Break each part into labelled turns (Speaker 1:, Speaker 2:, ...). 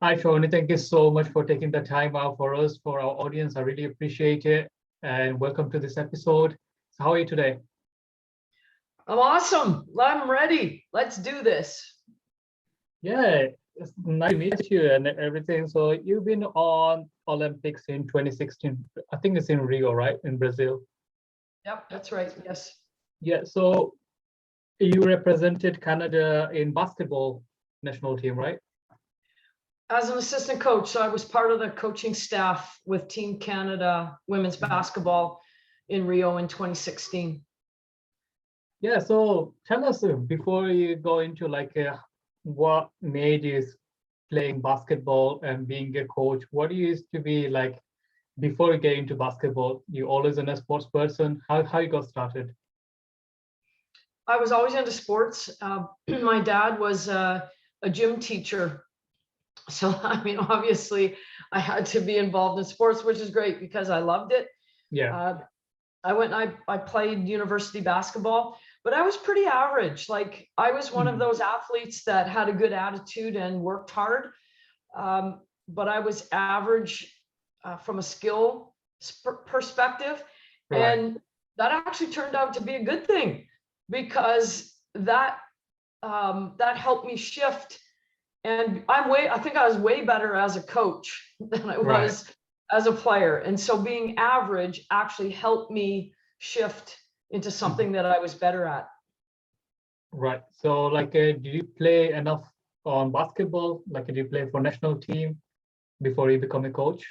Speaker 1: Hi, Shawnee. Thank you so much for taking the time out for us, for our audience. I really appreciate it. And welcome to this episode. So how are you today?
Speaker 2: I'm awesome. I'm ready. Let's do this.
Speaker 1: Yeah, it's nice to meet you and everything. So you've been on Olympics in 2016. I think it's in Rio, right? In Brazil.
Speaker 2: Yep, that's right. Yes.
Speaker 1: Yeah, so you represented Canada in basketball national team, right?
Speaker 2: As an assistant coach, so I was part of the coaching staff with Team Canada women's basketball in Rio in 2016.
Speaker 1: Yeah, so tell us before you go into what made you playing basketball and being a coach, what you used to be like before you get into basketball? You always been a sports person. How you got started?
Speaker 2: I was always into sports. My dad was a gym teacher. So, I mean, obviously, I had to be involved in sports, which is great because I loved it.
Speaker 1: Yeah.
Speaker 2: I played university basketball, but I was pretty average. Like I was one of those athletes that had a good attitude and worked hard. But I was average from a skill perspective.
Speaker 1: Right.
Speaker 2: And that actually turned out to be a good thing because that helped me shift. And I think I was way better as a coach than I was as a player. And so being average actually helped me shift into something that I was better at.
Speaker 1: Right. So did you play enough on basketball? Like did you play for national team before you become a coach?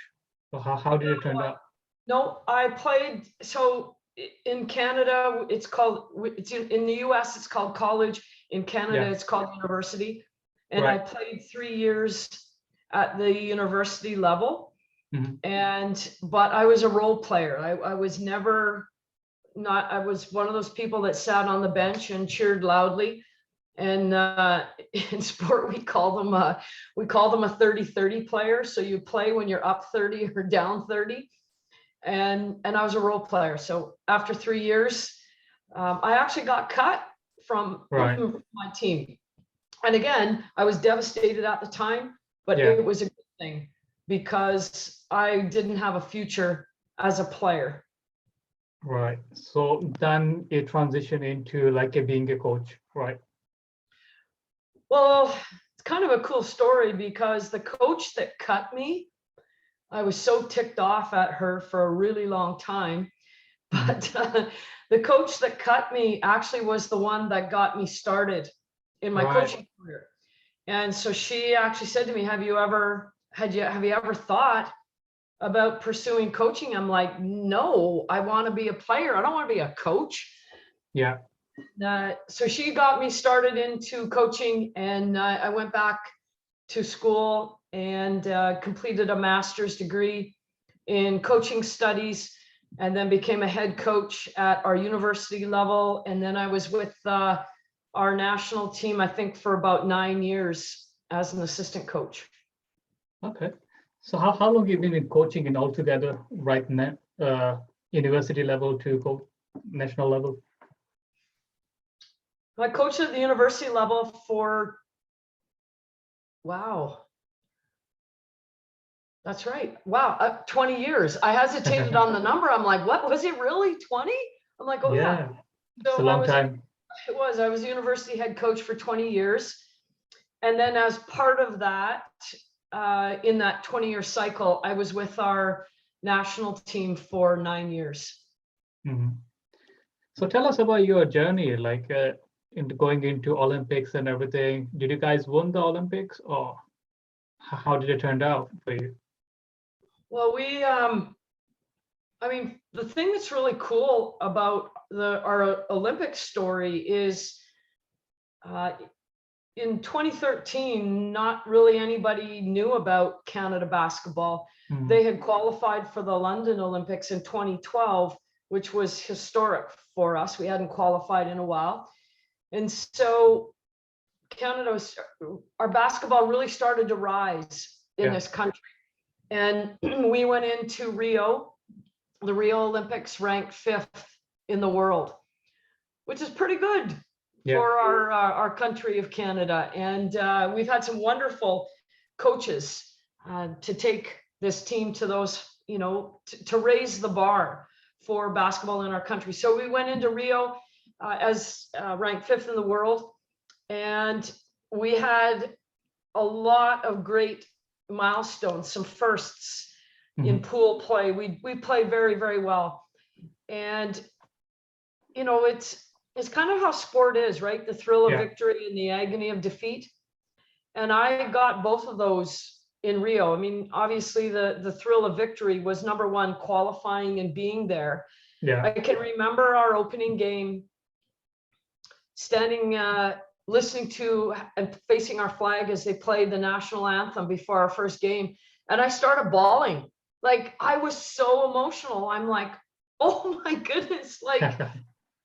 Speaker 1: Or how did it turn out?
Speaker 2: No, I played. So in Canada, it's in the US, it's called college. In Canada, it's called university. And I played 3 years at the university level. But I was a role player. I was never I was one of those people that sat on the bench and cheered loudly. And in sport, we call them a 30-30 player. So you play when you're up 30 or down 30. And I was a role player. So after 3 years, I actually got cut from my team. And again, I was devastated at the time, but it was a good thing because I didn't have a future as a player.
Speaker 1: Right. So then you transition into being a coach, right?
Speaker 2: Well, it's kind of a cool story because the coach that cut me, I was so ticked off at her for a really long time. But the coach that cut me actually was the one that got me started in my coaching career. And so she actually said to me, have you ever thought about pursuing coaching? I'm like, no, I want to be a player. I don't want to be a coach.
Speaker 1: Yeah.
Speaker 2: So she got me started into coaching, and I went back to school and completed a master's degree in coaching studies, and then became a head coach at our university level. And then I was with our national team, I think, for about 9 years as an assistant coach.
Speaker 1: Okay. So how long have you been in coaching in altogether right now, university level to national level?
Speaker 2: I coached at the university level for, wow. That's right. Wow, 20 years. I hesitated on the number. I'm like, what was it really? 20? I'm like, oh yeah.
Speaker 1: So it's a long time.
Speaker 2: I was a university head coach for 20 years. And then as part of that, in that 20-year cycle, I was with our national team for 9 years.
Speaker 1: So tell us about your journey, into going into Olympics and everything. Did you guys win the Olympics, or how did it turn out for you?
Speaker 2: Well, I mean, the thing that's really cool about our Olympic story is in 2013, not really anybody knew about Canada basketball. They had qualified for the London Olympics in 2012, which was historic for us. We hadn't qualified in a while. And so our basketball really started to rise in this country. And we went into the Rio Olympics, ranked 5th in the world, which is pretty good for our country of Canada. And we've had some wonderful coaches to take this team to those, to raise the bar for basketball in our country. So we went into Rio as ranked 5th in the world, and we had a lot of great milestones, some firsts in pool play. We play very, very well. And, it's kind of how sport is, right? The thrill of victory and the agony of defeat. And I got both of those in Rio. I mean, obviously the thrill of victory was number one, qualifying and being there.
Speaker 1: Yeah.
Speaker 2: I can remember our opening game, standing, listening to and facing our flag as they played the national anthem before our first game. And I started bawling. Like, I was so emotional. I'm like, oh my goodness, like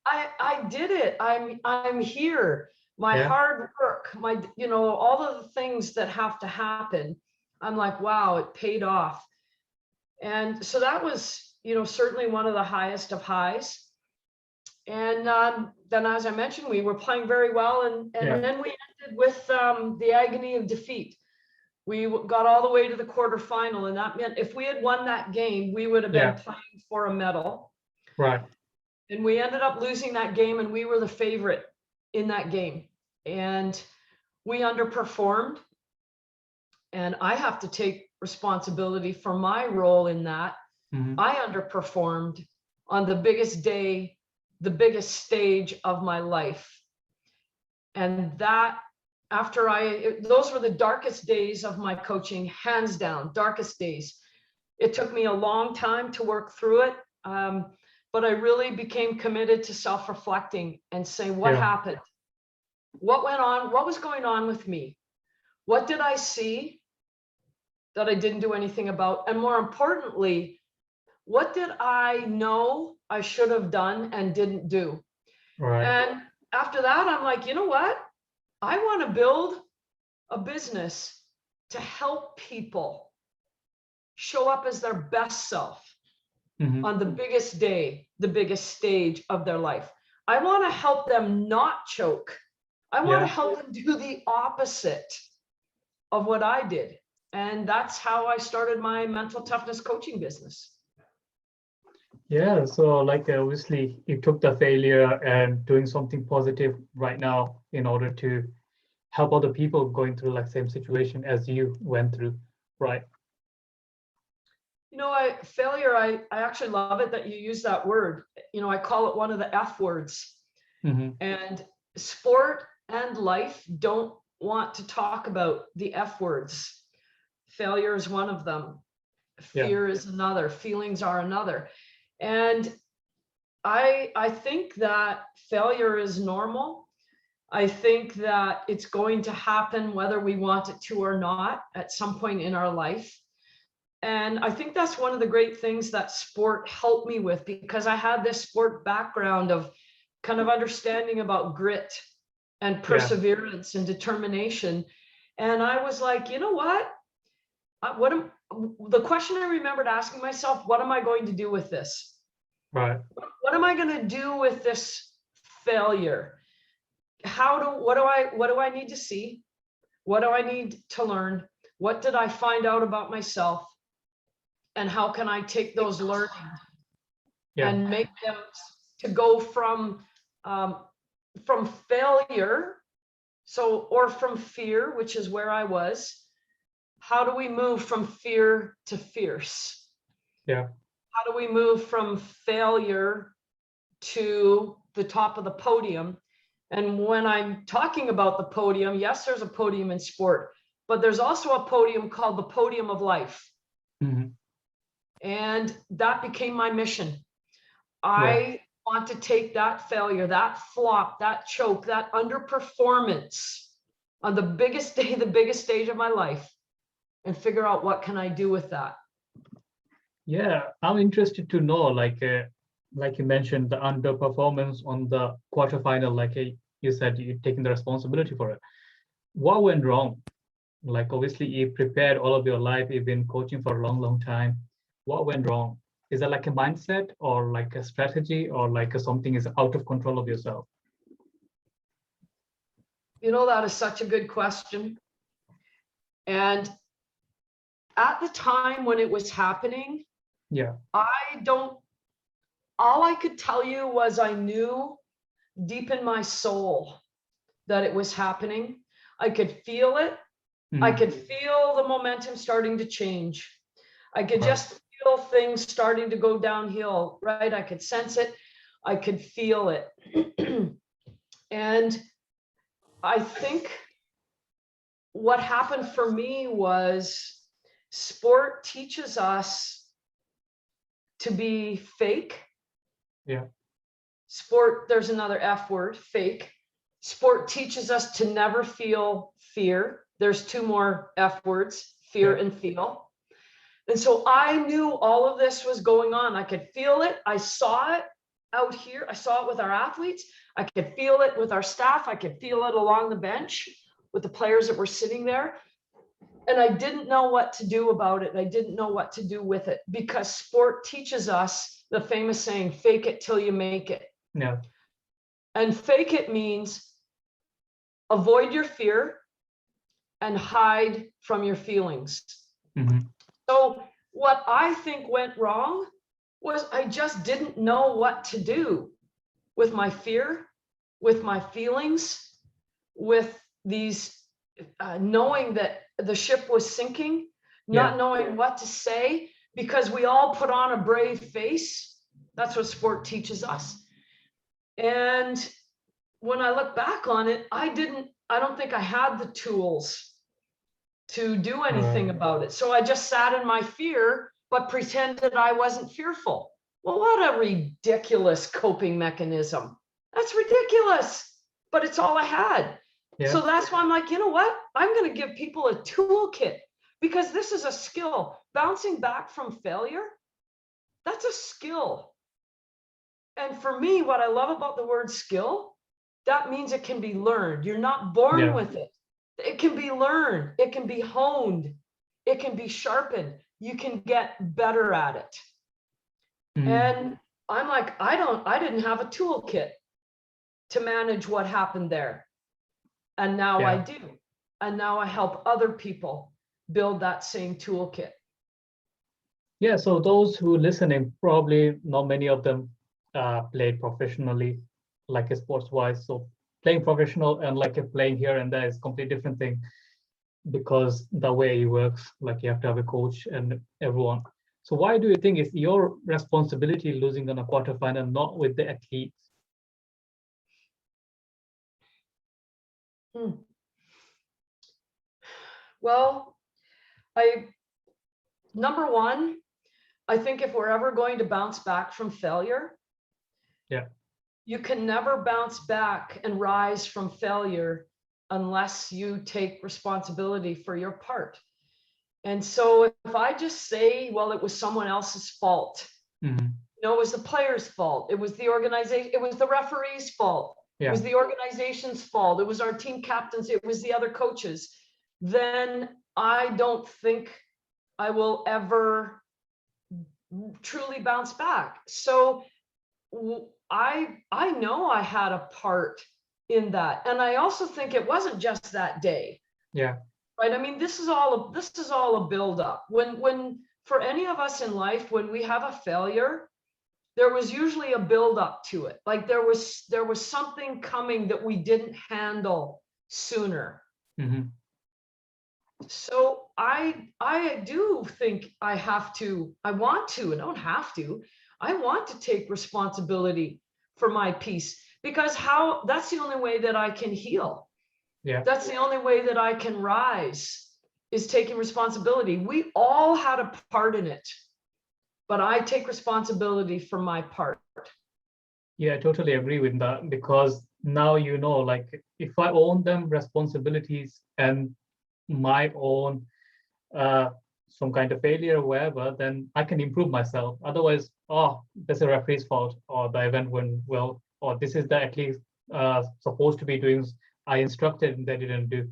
Speaker 2: I did it. I'm here. My hard work, all of the things that have to happen. I'm like, wow, it paid off. And so that was, certainly one of the highest of highs. And then, as I mentioned, we were playing very well. And then we ended with the agony of defeat. We got all the way to the quarterfinal. And that meant if we had won that game, we would have been playing for a medal.
Speaker 1: Right.
Speaker 2: And we ended up losing that game, and we were the favorite in that game. And we underperformed. And I have to take responsibility for my role in that. I underperformed on the biggest day, the biggest stage of my life. And that, those were the darkest days of my coaching, hands down, darkest days. It took me a long time to work through it. But I really became committed to self-reflecting and saying, what happened? What went on? What was going on with me? What did I see that I didn't do anything about? And more importantly, what did I know I should have done and didn't do?
Speaker 1: Right.
Speaker 2: And after that, I'm like, you know what? I want to build a business to help people show up as their best self on the biggest day, the biggest stage of their life. I want to help them not choke. I want to help them do the opposite of what I did. And that's how I started my mental toughness coaching business.
Speaker 1: Yeah, so like obviously you took the failure and doing something positive right now in order to help other people going through like same situation as you went through, right?
Speaker 2: Failure, I actually love it that you use that word. I call it one of the F words. And sport and life don't want to talk about the F words. Failure is one of them. Fear is another. Feelings are another. And I think that failure is normal. I think that it's going to happen whether we want it to or not at some point in our life. And I think that's one of the great things that sport helped me with, because I had this sport background of kind of understanding about grit and perseverance and determination. And I was like, you know what? The question I remembered asking myself, what am I going to do with this?
Speaker 1: Right.
Speaker 2: What am I going to do with this failure? What do I need to see? What do I need to learn? What did I find out about myself? And how can I take those learnings and make them to go from failure, or from fear, which is where I was. How do we move from fear to fierce?
Speaker 1: Yeah.
Speaker 2: How do we move from failure to the top of the podium? And when I'm talking about the podium, yes, there's a podium in sport, but there's also a podium called the podium of life. And that became my mission. I want to take that failure, that flop, that choke, that underperformance on the biggest day, the biggest stage of my life, and figure out what can I do with that.
Speaker 1: Yeah, I'm interested to know, like you mentioned, the underperformance on the quarterfinal, like you said, you're taking the responsibility for it. What went wrong? Like, obviously, you prepared all of your life, you've been coaching for a long, long time. What went wrong? Is that like a mindset or like a strategy or like something is out of control of yourself?
Speaker 2: That is such a good question. And at the time when it was happening,
Speaker 1: Yeah.
Speaker 2: All I could tell you was I knew deep in my soul that it was happening. I could feel it. I could feel the momentum starting to change. I could just feel things starting to go downhill, right? I could sense it. I could feel it. And I think what happened for me was sport teaches us to be fake.
Speaker 1: Yeah.
Speaker 2: Sport, there's another F word, fake. Sport teaches us to never feel fear. There's two more F words, fear and feel. And so I knew all of this was going on. I could feel it. I saw it out here. I saw it with our athletes. I could feel it with our staff. I could feel it along the bench with the players that were sitting there. And I didn't know what to do about it. I didn't know what to do with it, because sport teaches us the famous saying, fake it till you make it.
Speaker 1: Yeah.
Speaker 2: And fake it means avoid your fear and hide from your feelings. So what I think went wrong was I just didn't know what to do with my fear, with my feelings, with these knowing that the ship was sinking, not knowing what to say, because we all put on a brave face. That's what sport teaches us. And when I look back on it, I don't think I had the tools to do anything about it. So I just sat in my fear, but pretended I wasn't fearful. Well, what a ridiculous coping mechanism. That's ridiculous, but it's all I had. Yeah. So that's why I'm like, you know what? I'm going to give people a toolkit, because this is a skill. Bouncing back from failure, that's a skill. And for me, what I love about the word skill, that means it can be learned. You're not born with it. It can be learned. It can be honed. It can be sharpened. You can get better at it. And I'm like, I didn't have a toolkit to manage what happened there. And now I do. And now I help other people build that same toolkit.
Speaker 1: Yeah, so those who listening, probably not many of them played professionally, like sports-wise. So playing professional and like playing here and there is completely different thing, because the way it works, like you have to have a coach and everyone. So why do you think it's your responsibility losing on a quarterfinal, not with the athletes?
Speaker 2: Well, number one, I think if we're ever going to bounce back from failure, you can never bounce back and rise from failure unless you take responsibility for your part. And so if I just say, well, it was someone else's fault, no, it was the player's fault, it was the organization, it was the referee's fault, it was the organization's fault, it was our team captains, it was the other coaches, then I don't think I will ever truly bounce back. So I know I had a part in that. And I also think it wasn't just that day.
Speaker 1: Yeah.
Speaker 2: Right. I mean, this is all a buildup. When for any of us in life, when we have a failure, there was usually a buildup to it. Like there was something coming that we didn't handle sooner. So I do think I want to take responsibility for my piece, because that's the only way that I can heal. Yeah. That's the only way that I can rise, is taking responsibility. We all had a part in it, but I take responsibility for my part.
Speaker 1: Yeah, I totally agree with that, because now, like if I own them responsibilities and my own some kind of failure or whatever, then I can improve myself. Otherwise, that's a referee's fault, or the event went well, or this is the athlete supposed to be doing, I instructed and they didn't do.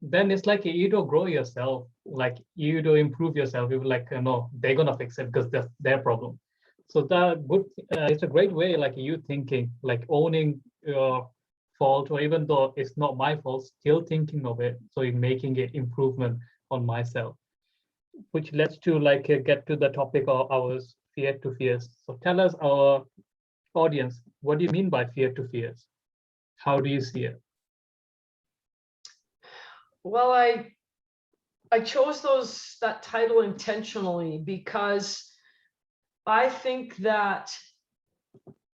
Speaker 1: Then it's like you don't grow yourself, like you don't improve yourself. You're like, no, they're gonna fix it because that's their problem. So it's a great way, like you thinking, like owning your fault, or even though it's not my fault, still thinking of it, so you're making it improvement on myself. which lets to like get to the topic of ours, fear to fears. So tell us, our audience, what do you mean by fear to fears? How do you see it?
Speaker 2: Well, I chose that title intentionally because I think that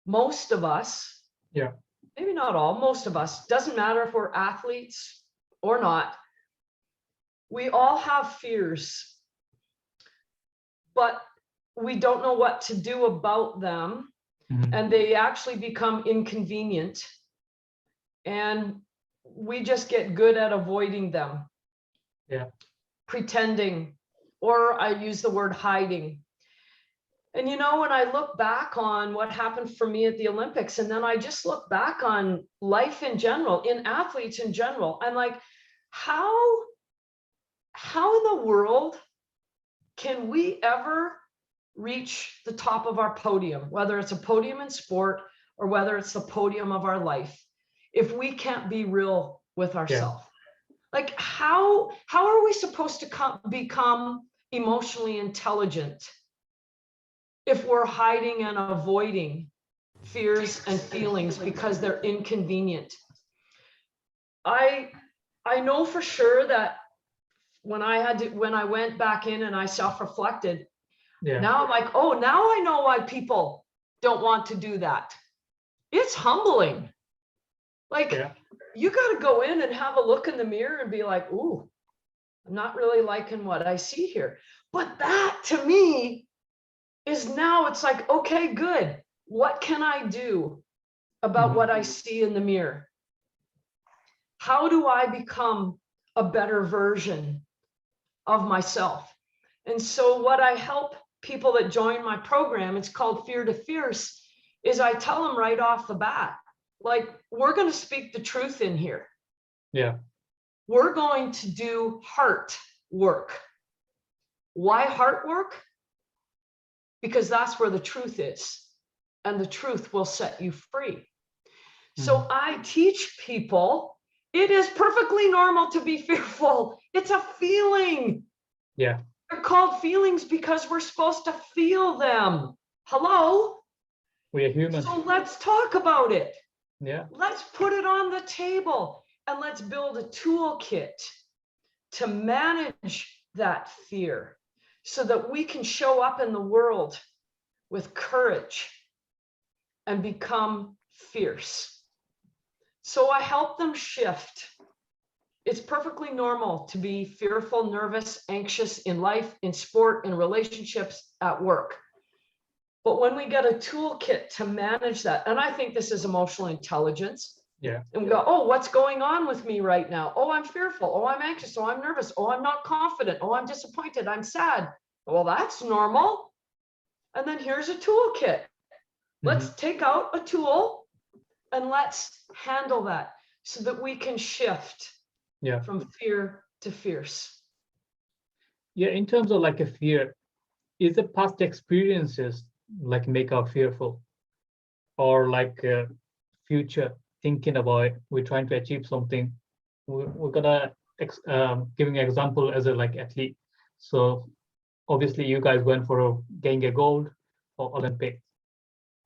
Speaker 2: most of us,
Speaker 1: Yeah.
Speaker 2: maybe not all, most of us, doesn't matter if we're athletes or not, we all have fears, but we don't know what to do about them, and they actually become inconvenient, and we just get good at avoiding them.
Speaker 1: Yeah.
Speaker 2: Pretending, or I use the word hiding. And when I look back on what happened for me at the Olympics, and then I just look back on life in general, in athletes in general, I'm like, how in the world can we ever reach the top of our podium, whether it's a podium in sport or whether it's the podium of our life, if we can't be real with ourselves? Like, how are we supposed to become emotionally intelligent if we're hiding and avoiding fears and feelings because they're inconvenient? I know for sure that when I went back in and I self-reflected, now I'm like, oh, now I know why people don't want to do that. It's humbling. Like, you got to go in and have a look in the mirror and be like, ooh, I'm not really liking what I see here. But that to me is now, it's like, okay, good. What can I do about what I see in the mirror? How do I become a better version of myself? And so what I help people that join my program, it's called Fear to Fierce, is I tell them right off the bat, like, we're going to speak the truth in here.
Speaker 1: Yeah.
Speaker 2: We're going to do heart work. Why heart work? Because that's where the truth is, and the truth will set you free. So I teach people it is perfectly normal to be fearful. It's a feeling.
Speaker 1: Yeah.
Speaker 2: They're called feelings because we're supposed to feel them. Hello?
Speaker 1: We are humans.
Speaker 2: So let's talk about it.
Speaker 1: Yeah.
Speaker 2: Let's put it on the table, and let's build a toolkit to manage that fear so that we can show up in the world with courage and become fierce. So I help them shift. It's perfectly normal to be fearful, nervous, anxious in life, in sport, in relationships, at work. But when we get a toolkit to manage that, and I think this is emotional intelligence.
Speaker 1: Yeah.
Speaker 2: And we go, oh, what's going on with me right now? Oh, I'm fearful. Oh, I'm anxious. Oh, I'm nervous. Oh, I'm not confident. Oh, I'm disappointed. I'm sad. Well, that's normal. And then here's a toolkit. Let's take out a tool and let's handle that so that we can shift from fear to fierce.
Speaker 1: Yeah, in terms of like a fear, is it past experiences like make us fearful, or like future thinking about we're trying to achieve something? We're gonna giving an example as a like athlete. So obviously you guys went for getting a gold for Olympics.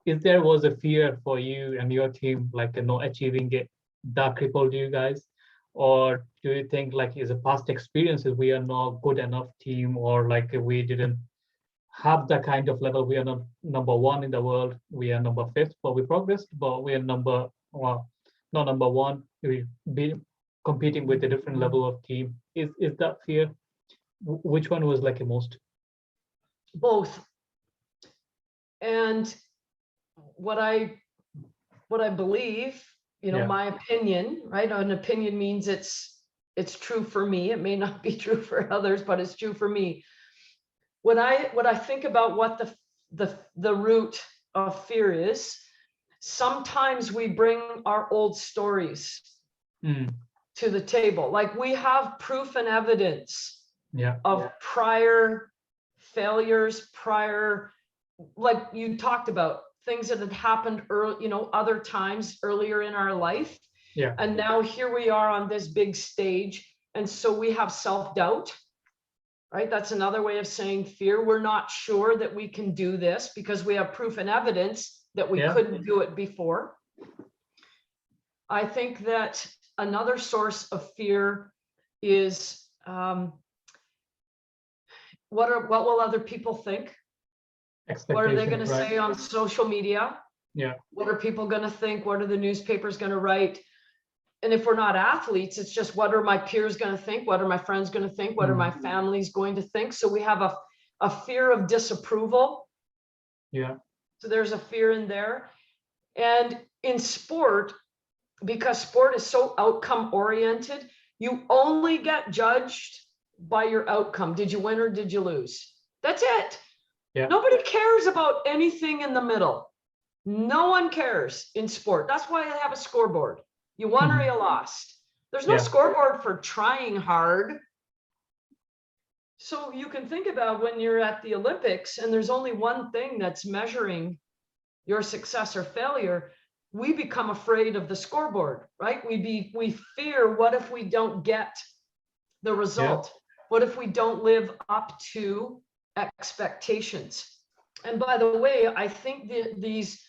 Speaker 1: If there was a fear for you and your team, like not achieving it, that crippled you guys? Or do you think like is a past experiences we are not good enough team, or like we didn't have the kind of level, we are not number one in the world, we are number fifth, but we progressed, but we are well, not number one, we be competing with a different level of team? Is that fear? Which one was like the most?
Speaker 2: Both. And what I believe, my opinion, right? An opinion means it's true for me. It may not be true for others, but it's true for me. When I think about what the root of fear is, sometimes we bring our old stories to the table. Like, we have proof and evidence of prior failures, like you talked about, things that had happened early, other times earlier in our life.
Speaker 1: Yeah.
Speaker 2: And now here we are on this big stage. And so we have self-doubt. right? That's another way of saying fear. We're not sure that we can do this because we have proof and evidence that we couldn't do it before. I think that another source of fear is what will other people think? What are they going to say on social media?
Speaker 1: Yeah.
Speaker 2: What are people going to think? What are the newspapers going to write? And if we're not athletes, it's just what are my peers going to think? What are my friends going to think? What are my families going to think? So we have a fear of disapproval.
Speaker 1: Yeah.
Speaker 2: So there's a fear in there. And in sport, because sport is so outcome oriented, you only get judged by your outcome. Did you win or did you lose? That's it.
Speaker 1: Yeah.
Speaker 2: Nobody cares about anything in the middle. No one cares in sport. That's why they have a scoreboard. You won or you lost. There's no scoreboard for trying hard. So you can think about when you're at the Olympics and there's only one thing that's measuring your success or failure, we become afraid of the scoreboard, right? We fear, what if we don't get the result?
Speaker 1: Yeah.
Speaker 2: What if we don't live up to expectations? And by the way, I think these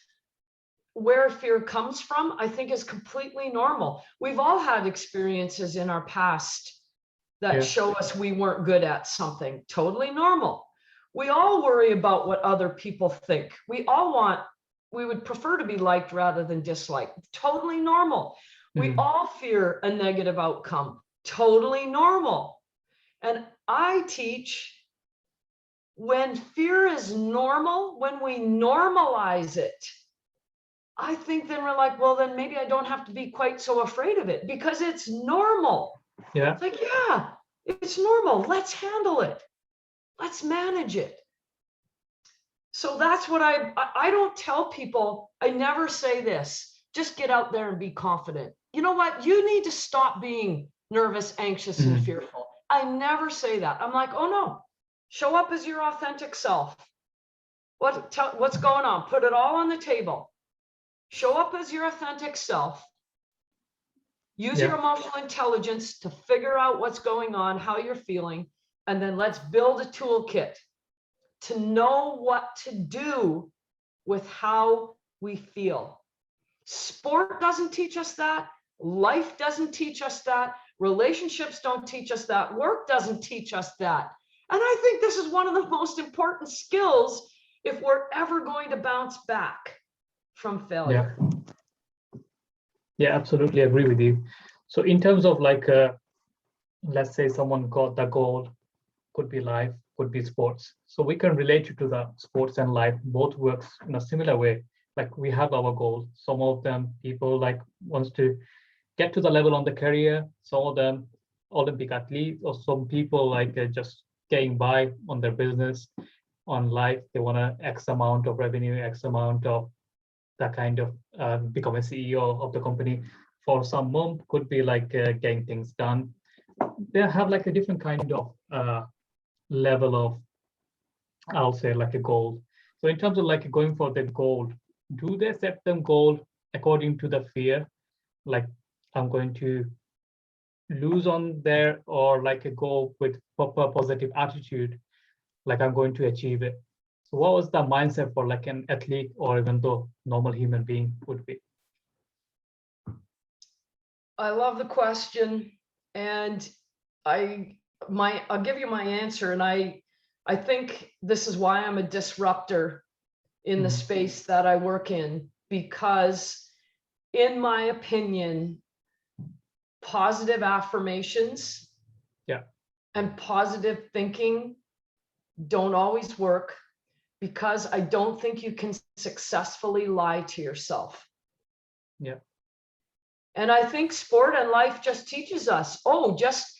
Speaker 2: where fear comes from, I think is completely normal. We've all had experiences in our past that show us we weren't good at something. Totally normal. We all worry about what other people think. We would prefer to be liked rather than disliked. Totally normal. We all fear a negative outcome. Totally normal. And I teach when fear is normal, when we normalize it, I think then we're like, well, then maybe I don't have to be quite so afraid of it because it's normal.
Speaker 1: Yeah.
Speaker 2: It's like, yeah, it's normal. Let's handle it. Let's manage it. So that's what I don't tell people. I never say this, just get out there and be confident. You know what? You need to stop being nervous, anxious, and fearful. I never say that. I'm like, oh no, show up as your authentic self. What's going on? Put it all on the table. Show up as your authentic self. Use your emotional intelligence to figure out what's going on, how you're feeling, and then let's build a toolkit to know what to do with how we feel. Sport doesn't teach us that. Life doesn't teach us that. Relationships don't teach us that. Work doesn't teach us that. And I think this is one of the most important skills if we're ever going to bounce back from failure.
Speaker 1: Yeah, absolutely agree with you. So in terms of like, let's say someone got the goal, could be life, could be sports. So we can relate it to the sports and life, both works in a similar way. Like we have our goals. Some of them people like wants to get to the level on the career. Some of them Olympic athletes, or some people like just getting by on their business, on life. They want to X amount of revenue, X amount of that kind of become a CEO of the company. For some mom could be like getting things done. They have like a different kind of level of, I'll say, like a goal. So in terms of like going for the goal, do they set them goal according to the fear? Like I'm going to lose on there, or like a goal with proper positive attitude, like I'm going to achieve it. So what was the mindset for like an athlete or even though normal human being would be?
Speaker 2: I love the question, and I'll give you my answer. And I think this is why I'm a disruptor in the space that I work in, because in my opinion, positive affirmations and positive thinking don't always work, because I don't think you can successfully lie to yourself. And I think sport and life just teaches us, just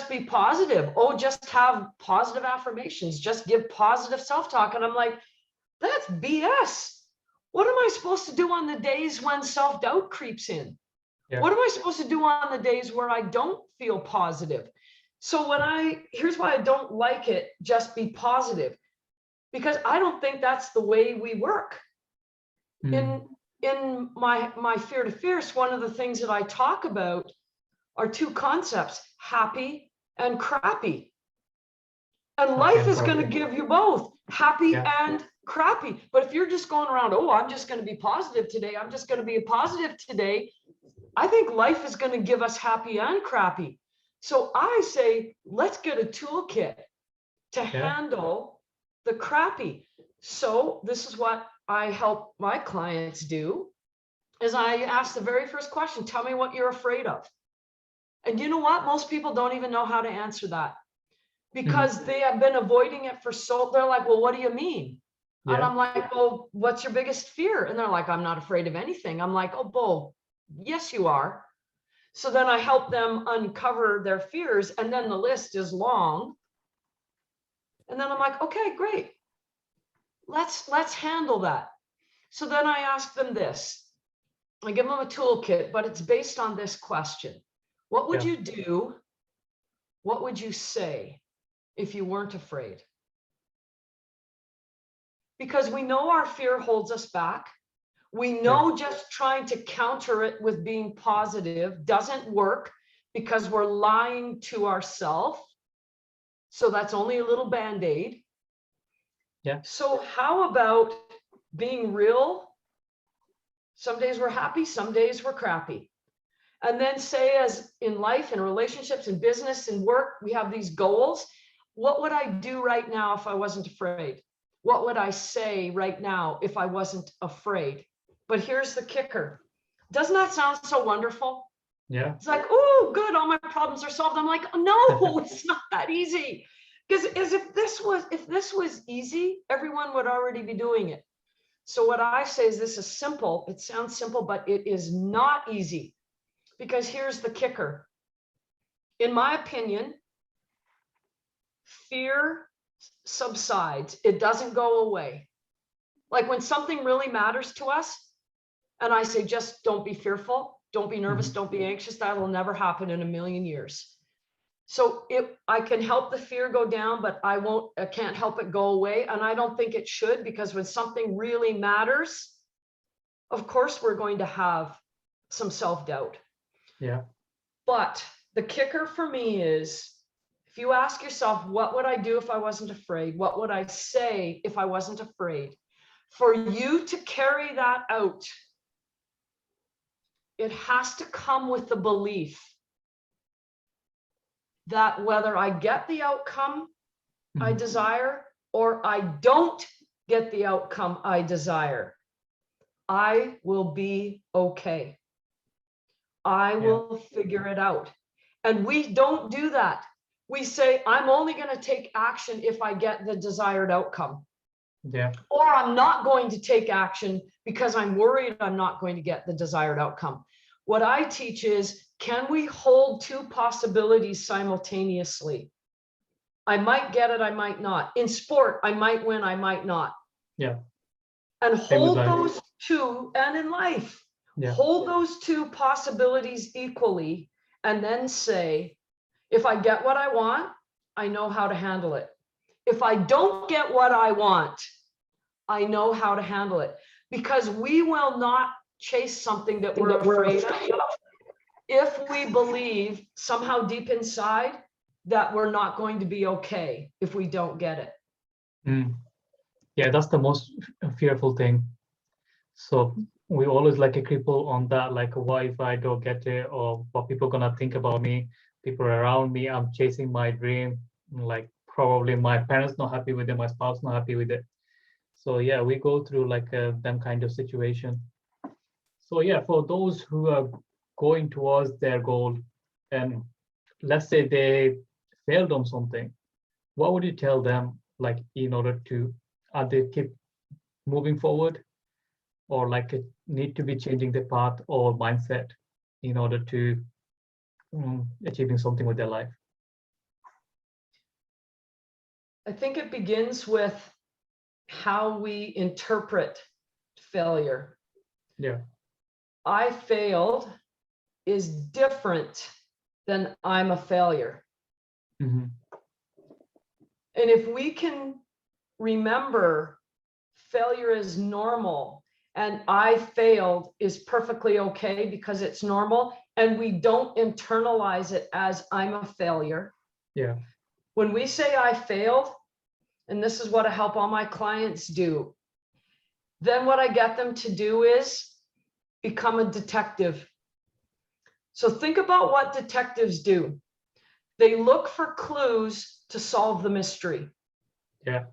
Speaker 2: be positive. Just have positive affirmations, just give positive self-talk. And I'm like, that's BS. What am I supposed to do on the days when self-doubt creeps in? What am I supposed to do on the days where I don't feel positive? So here's why I don't like it, just be positive, because I don't think that's the way we work. In my Fear to Fierce, one of the things that I talk about are two concepts, happy and crappy. And
Speaker 1: Happy
Speaker 2: life
Speaker 1: and
Speaker 2: is going to
Speaker 1: crappy.
Speaker 2: give you both happy
Speaker 1: Yeah.
Speaker 2: and crappy. But if you're just going around, oh, I'm just going to be positive today, I'm just going to be positive today, I think life is going to give us happy and crappy. So I say, let's get a toolkit to
Speaker 1: Yeah.
Speaker 2: handle the crappy. So this is what I help my clients do, is I ask the very first question, tell me what you're afraid of. And you know what? Most people don't even know how to answer that, because they have been avoiding it for so, they're like, well, what do you mean? And
Speaker 1: Yeah.
Speaker 2: I'm like, well, what's your biggest fear? And they're like, I'm not afraid of anything. I'm like, oh, bull, yes, you are. So then I help them uncover their fears, and then the list is long. And then I'm like, okay, great. Let's handle that. So then I ask them this. I give them a toolkit, but it's based on this question. What would
Speaker 1: Yeah.
Speaker 2: you do? What would you say if you weren't afraid? Because we know our fear holds us back. We know just trying to counter it with being positive doesn't work, because we're lying to ourselves. So that's only a little band-aid.
Speaker 1: Yeah.
Speaker 2: So how about being real? Some days we're happy, some days we're crappy. And then say, as in life, in relationships, in business, in work, we have these goals. What would I do right now if I wasn't afraid? What would I say right now if I wasn't afraid? But here's the kicker. Doesn't that sound so wonderful?
Speaker 1: Yeah.
Speaker 2: It's like, oh, good, all my problems are solved. I'm like, no, it's not that easy. Because if this was easy, everyone would already be doing it. So what I say is, this is simple. It sounds simple, but it is not easy. Because here's the kicker. In my opinion, fear subsides. It doesn't go away. Like when something really matters to us, and I say, just don't be fearful, don't be nervous, don't be anxious, that will never happen in a million years. So I can help the fear go down, but I can't help it go away. And I don't think it should, because when something really matters, of course, we're going to have some self-doubt.
Speaker 1: Yeah.
Speaker 2: But the kicker for me is, if you ask yourself, what would I do if I wasn't afraid? What would I say if I wasn't afraid? For you to carry that out, it has to come with the belief that whether I get the outcome I desire or I don't get the outcome I desire, I will be okay. I will figure it out. And we don't do that. We say, I'm only going to take action if I get the desired outcome.
Speaker 1: Yeah.
Speaker 2: Or I'm not going to take action because I'm worried I'm not going to get the desired outcome. What I teach is, can we hold two possibilities simultaneously? I might get it, I might not. In sport, I might win, I might not.
Speaker 1: Yeah.
Speaker 2: And
Speaker 1: Same with
Speaker 2: hold
Speaker 1: life.
Speaker 2: those two, and in life,
Speaker 1: Yeah.
Speaker 2: hold those two possibilities equally, and then say, if I get what I want, I know how to handle it. If I don't get what I want, I know how to handle it. Because we will not chase something that we're afraid of if we believe somehow deep inside that we're not going to be okay if we don't get it.
Speaker 1: Yeah, that's the most fearful thing. So we always like a cripple on that, like, what if I don't get it, or what people gonna think about me, people around me, I'm chasing my dream, like probably my parents not happy with it, my spouse not happy with it. So yeah, we go through like them kind of situation. So yeah, for those who are going towards their goal, and let's say they failed on something, what would you tell them, like, in order to, are they keep moving forward, or like need to be changing the path or mindset in order to achieving something with their life?
Speaker 2: I think it begins with how we interpret failure.
Speaker 1: Yeah.
Speaker 2: I failed is different than I'm a failure.
Speaker 1: Mm-hmm.
Speaker 2: And if we can remember failure is normal and I failed is perfectly okay because it's normal, and we don't internalize it as I'm a failure,
Speaker 1: Yeah.
Speaker 2: When we say I failed, and this is what I help all my clients do, then what I get them to do is become a detective. So think about what detectives do. They look for clues to solve the mystery.
Speaker 1: Yeah.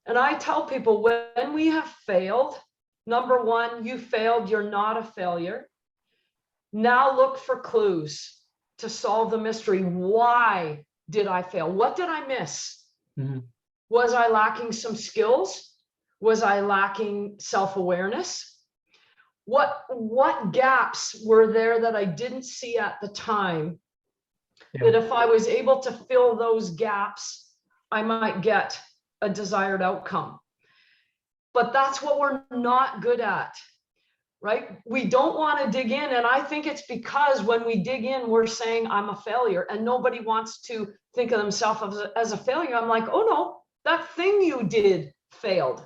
Speaker 2: And I tell people, when we have failed, number one, you failed, you're not a failure. Now look for clues to solve the mystery. Why did I fail? What did I miss?
Speaker 1: Mm-hmm.
Speaker 2: Was I lacking some skills? Was I lacking self-awareness? What gaps were there that I didn't see at the time?
Speaker 1: Yeah.
Speaker 2: That if I was able to fill those gaps, I might get a desired outcome. But that's what we're not good at, right? We don't want to dig in. And I think it's because when we dig in, we're saying I'm a failure, and nobody wants to think of themselves as a failure. I'm like, oh no, that thing you did failed.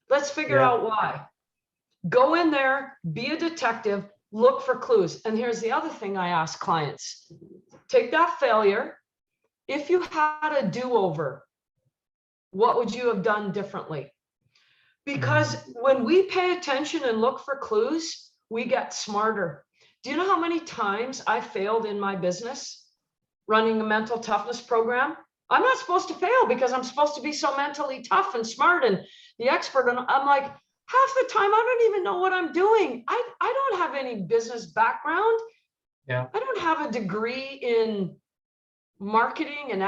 Speaker 2: Let's figure out why. Go in there, be a detective, look for clues. And here's the other thing I ask clients. Take that failure. If you had a do-over, what would you have done differently? Because when we pay attention and look for clues, we get smarter. Do you know how many times I failed in my business running a mental toughness program? I'm not supposed to fail because I'm supposed to be so mentally tough and smart and the expert. And I'm like, half the time, I don't even know what I'm doing. I don't have any business background.
Speaker 1: Yeah.
Speaker 2: I don't have a degree in marketing and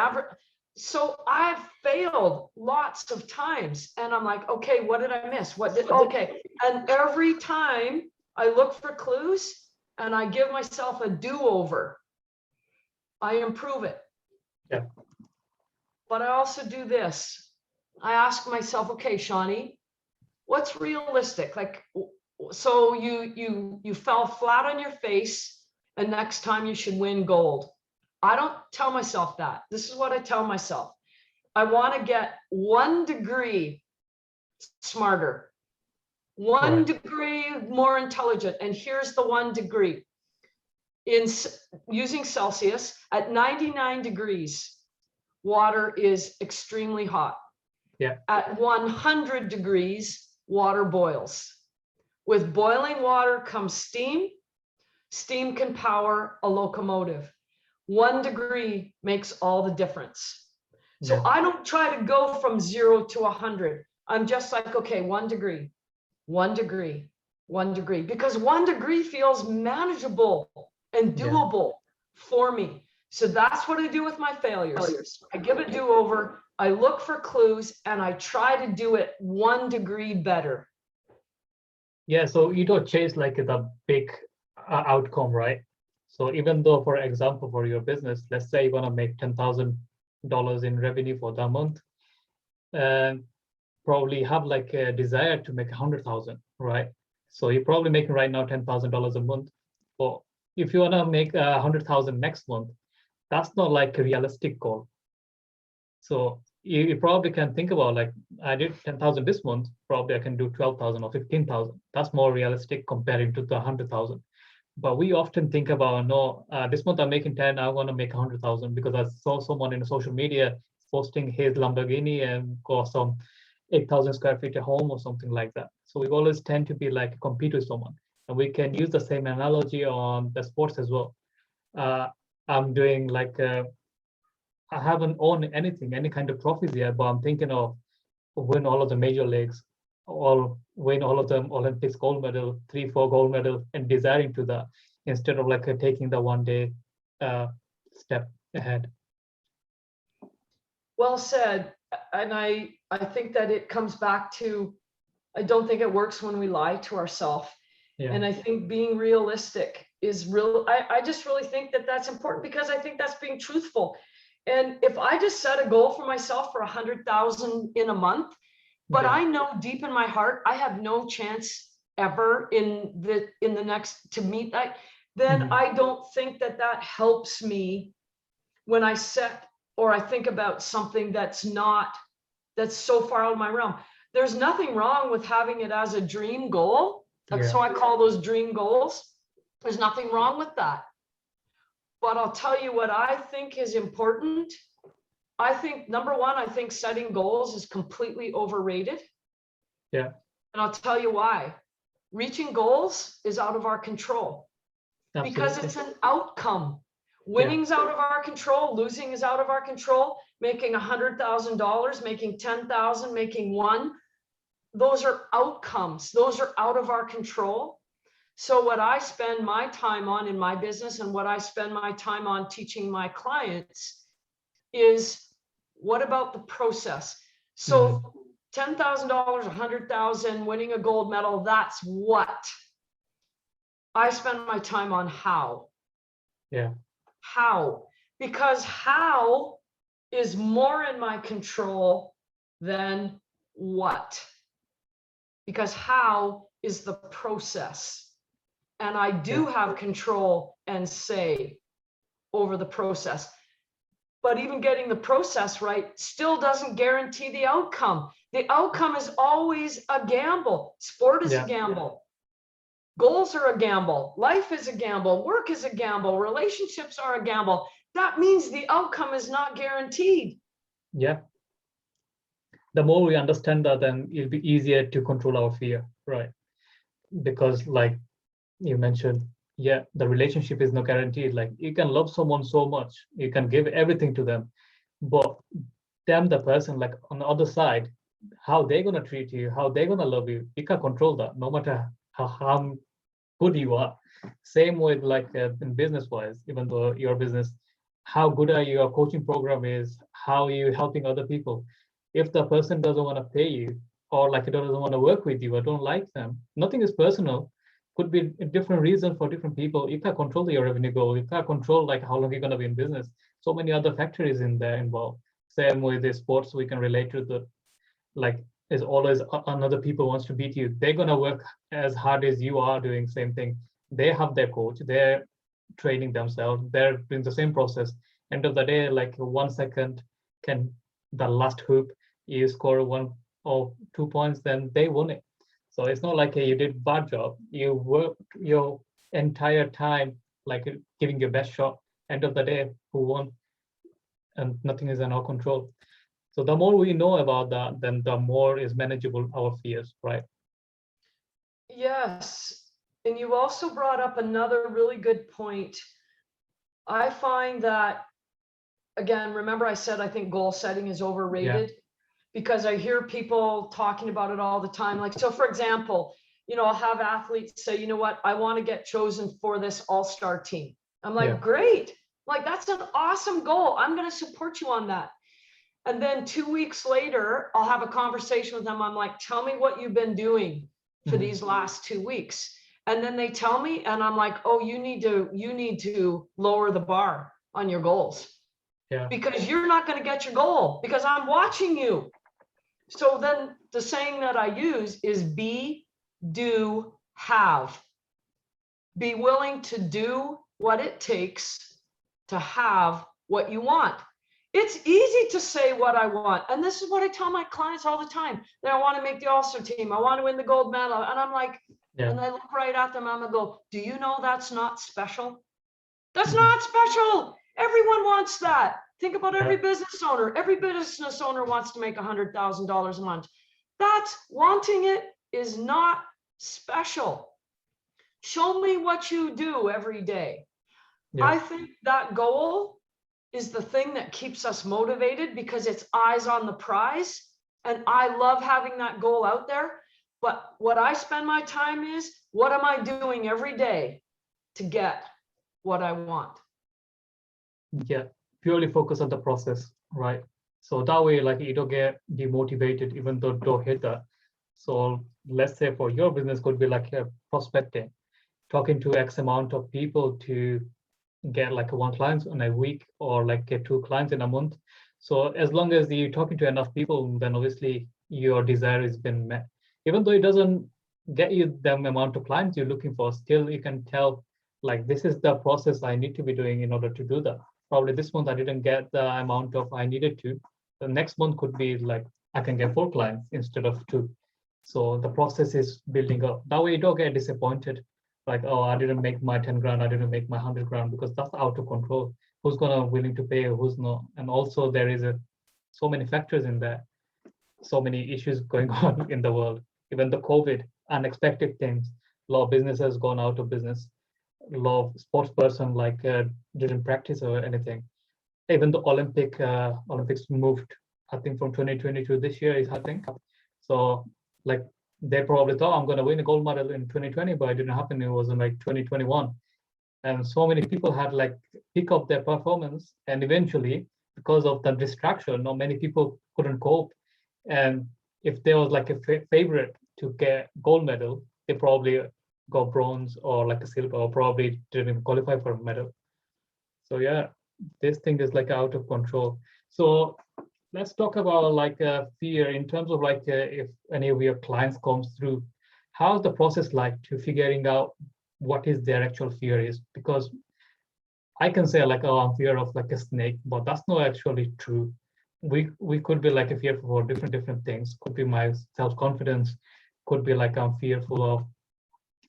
Speaker 2: so I've failed lots of times. And I'm like, okay, what did I miss? Okay. And every time I look for clues and I give myself a do-over, I improve it.
Speaker 1: Yeah.
Speaker 2: But I also do this. I ask myself, okay, Shawnee, what's realistic? Like, so you fell flat on your face and next time you should win gold. I don't tell myself that. This is what I tell myself. I want to get 1 degree smarter, 1 degree more intelligent. And here's the 1 degree. In using Celsius, at 99 degrees, water is extremely hot.
Speaker 1: Yeah.
Speaker 2: At 100 degrees, water boils. With boiling water comes steam. Steam can power a locomotive. 1 degree makes all the difference. So I don't try to go from 0 to 100. I'm just like, okay, 1 degree, 1 degree, 1 degree, because 1 degree feels manageable and doable for me. So that's what I do with my failures. I give a do-over, I look for clues, and I try to do it 1 degree better.
Speaker 1: Yeah, so you don't chase like the big outcome, right? So even though, for example, for your business, let's say you want to make $10,000 in revenue for the month, and probably have like a desire to make 100,000, right? So you're probably making right now $10,000 a month. But if you want to make 100,000 next month, that's not like a realistic goal. So you probably can think about, like, I did 10,000 this month, probably I can do 12,000 or 15,000. That's more realistic comparing to the 100,000. But we often think about, no, this month I'm making 10, I want to make 100,000 because I saw someone in social media posting his Lamborghini and got some 8,000 square feet at home or something like that. So we always tend to be like compete with someone. And we can use the same analogy on the sports as well. I'm doing like, I haven't owned anything, any kind of trophies yet, but I'm thinking of win all of the major leagues, or win all of the Olympics gold medal, 3-4 gold medal, and desiring to that instead of like taking the 1 day step ahead.
Speaker 2: Well said. And I think that it comes back to, I don't think it works when we lie to ourselves.
Speaker 1: Yeah.
Speaker 2: And I think being realistic is real. I just really think that that's important, because I think that's being truthful. And if I just set a goal for myself for 100,000 in a month, but I know deep in my heart, I have no chance ever in the next to meet that, then I don't think that that helps me when I set, or I think about something that's so far out of my realm. There's nothing wrong with having it as a dream goal. So I call those dream goals. There's nothing wrong with that. But I'll tell you what I think is important. I think, number one, I think setting goals is completely overrated.
Speaker 1: Yeah.
Speaker 2: And I'll tell you why. Reaching goals is out of our control. Because
Speaker 1: Absolutely.
Speaker 2: it's an outcome. Winning's out of our control, losing is out of our control, making $100,000, making 10,000, making one. Those are outcomes. Those are out of our control. So what I spend my time on in my business and what I spend my time on teaching my clients is, what about the process? So $10,000, 100,000, winning a gold medal, that's what. I spend my time on how.
Speaker 1: Yeah.
Speaker 2: How? Because how is more in my control than what? Because how is the process. And I do have control and say over the process. But even getting the process right still doesn't guarantee the outcome. The outcome is always a gamble. Sport is a gamble. Goals are a gamble. Life is a gamble. Work is a gamble. Relationships are a gamble. That means the outcome is not guaranteed.
Speaker 1: Yeah. The more we understand that, then it'll be easier to control our fear, right? Because like you mentioned, yeah, the relationship is not guaranteed. Like you can love someone so much, you can give everything to them, but them, the person, like on the other side, how they're gonna treat you, how they're gonna love you, you can't control that, no matter how good you are. Same with like in business wise, even though your business, how good are your coaching program is, how are you helping other people. If the person doesn't want to pay you, or like it doesn't want to work with you, or don't like them, nothing is personal. Could be a different reason for different people. You can't control your revenue goal. You can't control like how long you're going to be in business. So many other factors in there involved. Same with the sports, we can relate to the, like, is always another people wants to beat you. They're gonna work as hard as you are doing same thing. They have their coach, they're training themselves, they're doing the same process. End of the day, like 1 second can, the last hoop, you score 1 or 2 points, then they won it. So it's not like, hey, you did bad job. You worked your entire time like giving your best shot. End of the day, who won? And nothing is in our control. So the more we know about that, then the more is manageable our fears, right?
Speaker 2: Yes. And you also brought up another really good point. I find that, again, remember I said I think goal setting is overrated because I hear people talking about it all the time. Like, so for example, I'll have athletes say, you know what, I want to get chosen for this all-star team. I'm like, great. Like, that's an awesome goal. I'm going to support you on that. And then 2 weeks later, I'll have a conversation with them. I'm like, tell me what you've been doing for these last 2 weeks. And then they tell me, and I'm like, oh, you need to lower the bar on your goals. Yeah. Because you're not going to get your goal because I'm watching you. So then the saying that I use is be, do, have. Be willing to do what it takes to have what you want. It's easy to say what I want. And this is what I tell my clients all the time. That I want to make the All-Star team. I want to win the gold medal. And I'm like, and I look right at them. I'm going to go, do you know that's not special? That's not special. Everyone wants that. Think about every business owner. Every business owner wants to make $100,000 a month. That's wanting it is not special. Show me what you do every day. I think that goal is the thing that keeps us motivated because it's eyes on the prize. And I love having that goal out there. But what I spend my time is, what am I doing every day to get what I want?
Speaker 1: Yeah, purely focus on the process, right? So that way, like, you don't get demotivated even though don't hit that. So let's say for your business could be like a prospecting, talking to X amount of people to get like 1 client in a week or like get 2 clients in a month. So as long as you're talking to enough people, then obviously your desire has been met. Even though it doesn't get you the amount of clients you're looking for, still you can tell, like, this is the process I need to be doing in order to do that. Probably this month I didn't get the amount of I needed to. The next month could be like I can get 4 clients instead of 2. So the process is building up. That way you don't get disappointed. Like, oh, I didn't make my 10 grand, I didn't make my 100 grand, because that's out of control. Who's gonna willing to pay, who's not? And also there is a so many factors in there, so many issues going on in the world. Even the COVID, unexpected things. A lot of businesses gone out of business. A lot of sports person didn't practice or anything. Even the Olympics moved, I think, from 2020 to this year is, I think. So like they probably thought I'm going to win a gold medal in 2020, but it didn't happen. It was in like 2021. And so many people had like pick up their performance, and eventually, because of the distraction, not many people couldn't cope. And if there was like a favorite to get gold medal, they probably got bronze or like a silver, or probably didn't even qualify for a medal. So yeah, this thing is like out of control. So let's talk about like fear in terms of like if any of your clients comes through, how's the process like to figuring out what is their actual fear is? Because I can say like, oh, I'm fear of like a snake, but that's not actually true. We could be like a fearful for different things. Could be my self-confidence, could be like I'm fearful of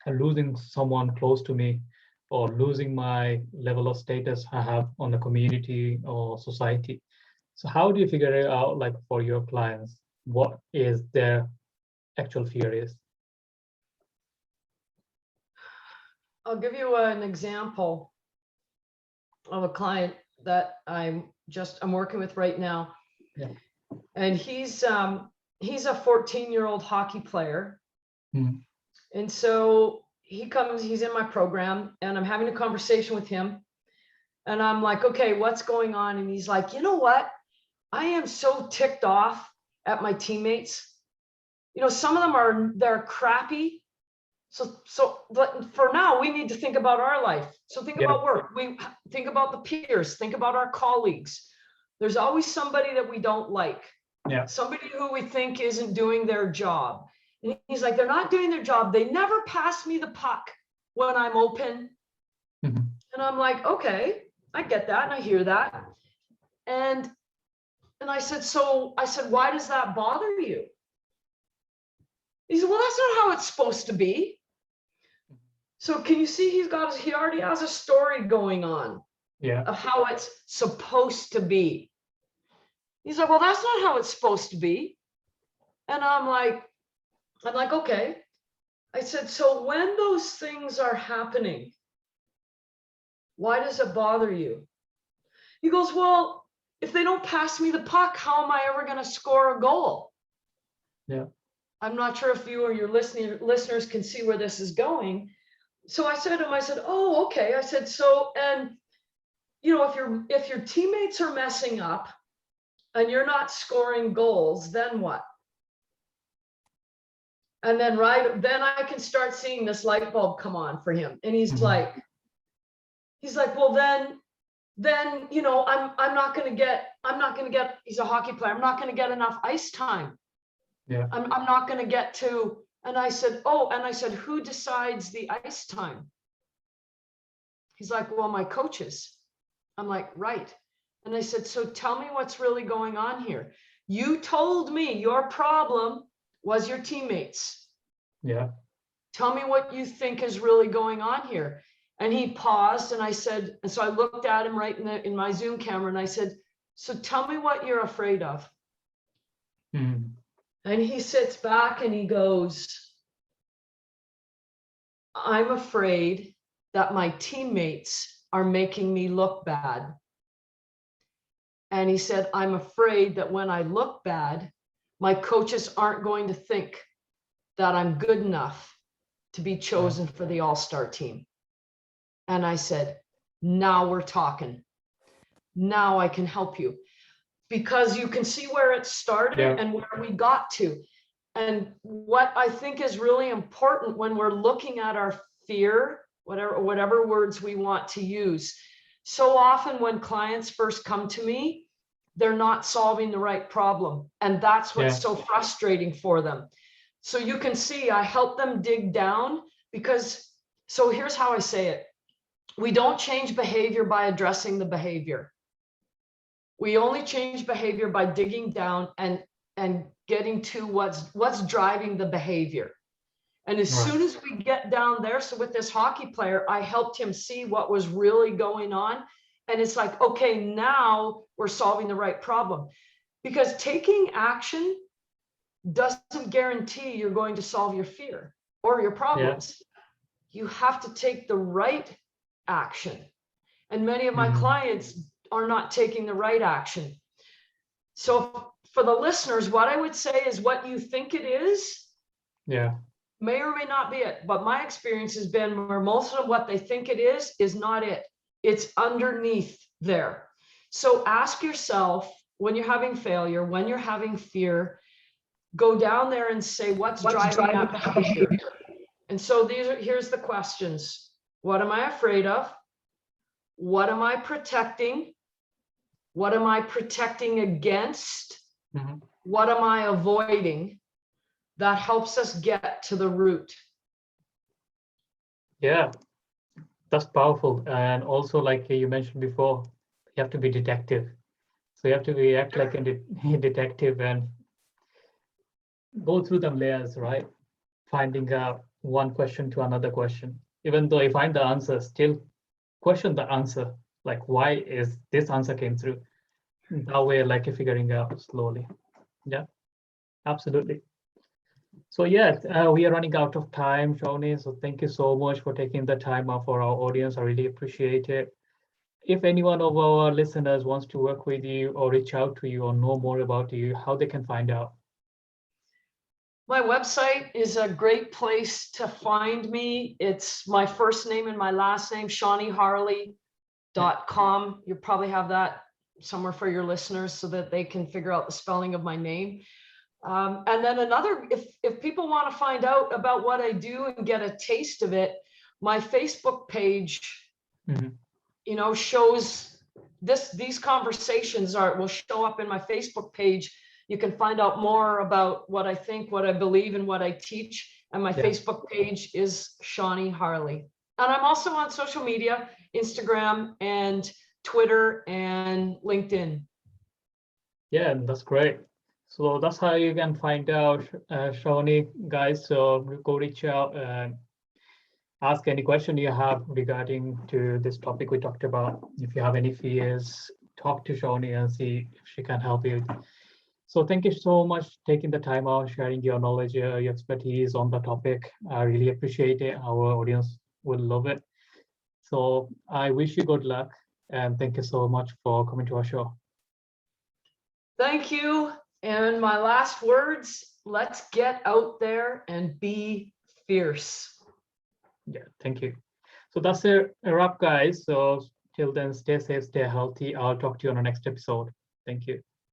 Speaker 1: losing someone close to me, or losing my level of status I have on the community or society. So how do you figure it out, like for your clients, what is their actual fear is?
Speaker 2: I'll give you an example of a client that I'm working with right now.
Speaker 1: Yeah.
Speaker 2: And he's a 14-year-old hockey player.
Speaker 1: Mm.
Speaker 2: And so he's in my program, and I'm having a conversation with him. And I'm like, okay, what's going on? And he's like, you know what? I am so ticked off at my teammates. You know, some of them they're crappy. But for now, we need to think about our life. So think about work. We think about the peers, think about our colleagues. There's always somebody that we don't like.
Speaker 1: Yeah.
Speaker 2: Somebody who we think isn't doing their job. And he's like, they're not doing their job. They never pass me the puck when I'm open.
Speaker 1: Mm-hmm.
Speaker 2: And I'm like, okay, I get that. And I hear that. And I said, why does that bother you? He said, well, that's not how it's supposed to be. So can you see he already has a story going on of how it's supposed to be. He's like, well, that's not how it's supposed to be. And I'm like, okay. I said, so when those things are happening, why does it bother you? He goes, well, if they don't pass me the puck, how am I ever going to score a goal?
Speaker 1: Yeah.
Speaker 2: I'm not sure if you or your listeners can see where this is going. So I said to him, oh, okay. I said, so, and you know, if your teammates are messing up and you're not scoring goals, then what? And then then I can start seeing this light bulb come on for him. And he's like, well, then, you know, I'm not going to get, he's a hockey player. I'm not going to get enough ice time.
Speaker 1: Yeah.
Speaker 2: I'm not going to get to, and I said, who decides the ice time? He's like, well, my coaches. I'm like, right. And I said, so tell me what's really going on here. You told me your problem was your teammates.
Speaker 1: Yeah.
Speaker 2: Tell me what you think is really going on here. And he paused, and I said, and so I looked at him right in my Zoom camera, and I said, so tell me what you're afraid of.
Speaker 1: Mm.
Speaker 2: And he sits back and he goes, I'm afraid that my teammates are making me look bad. And he said, I'm afraid that when I look bad, my coaches aren't going to think that I'm good enough to be chosen for the all-star team. And I said, now we're talking. Now I can help you. Because you can see where it started and where we got to. And what I think is really important when we're looking at our fear, whatever words we want to use. So often when clients first come to me, they're not solving the right problem. And that's what's so frustrating for them. So you can see I help them dig down because, so here's how I say it. We don't change behavior by addressing the behavior. We only change behavior by digging down and getting to what's driving the behavior. And as soon as we get down there, so with this hockey player, I helped him see what was really going on. And it's like, okay, now we're solving the right problem. because taking action doesn't guarantee you're going to solve your fear or your problems. You have to take the right action. And many of my clients are not taking the right action. So for the listeners, what I would say is what you think it is, may or may not be it. But my experience has been where most of what they think it is not it. It's underneath there. So ask yourself, when you're having failure, when you're having fear, go down there and say, what's driving that behavior? And so here's the questions. What am I afraid of? What am I protecting? What am I protecting against? What am I avoiding? That helps us get to the root.
Speaker 1: Yeah, that's powerful. And also, like you mentioned before, you have to be detective. So you have to act like a detective and go through them layers, right? Finding out one question to another question. Even though you find the answer, still question the answer. Like, why is this answer came through? That way, like you're figuring out slowly. Yeah, absolutely. So yeah, we are running out of time, Shawnee. So thank you so much for taking the time out for our audience. I really appreciate it. If anyone of our listeners wants to work with you or reach out to you or know more about you, how they can find out?
Speaker 2: My website is a great place to find me. It's my first name and my last name, ShawneeHarle.com. You probably have that somewhere for your listeners so that they can figure out the spelling of my name. And then another, if people want to find out about what I do and get a taste of it, my Facebook page, shows these conversations will show up in my Facebook page. You can find out more about what I think, what I believe, and what I teach. And my Facebook page is Shawnee Harle. And I'm also on social media, Instagram and Twitter and LinkedIn.
Speaker 1: Yeah, that's great. So that's how you can find out Shawnee, guys. So go reach out and ask any question you have regarding to this topic we talked about. If you have any fears, talk to Shawnee and see if she can help you. So thank you so much taking the time out, sharing your knowledge, your expertise on the topic. I really appreciate it. Our audience will love it. So I wish you good luck and thank you so much for coming to our show.
Speaker 2: Thank you. And my last words, let's get out there and be fierce.
Speaker 1: Yeah, thank you. So that's a wrap, guys. So till then, stay safe, stay healthy. I'll talk to you on the next episode. Thank you.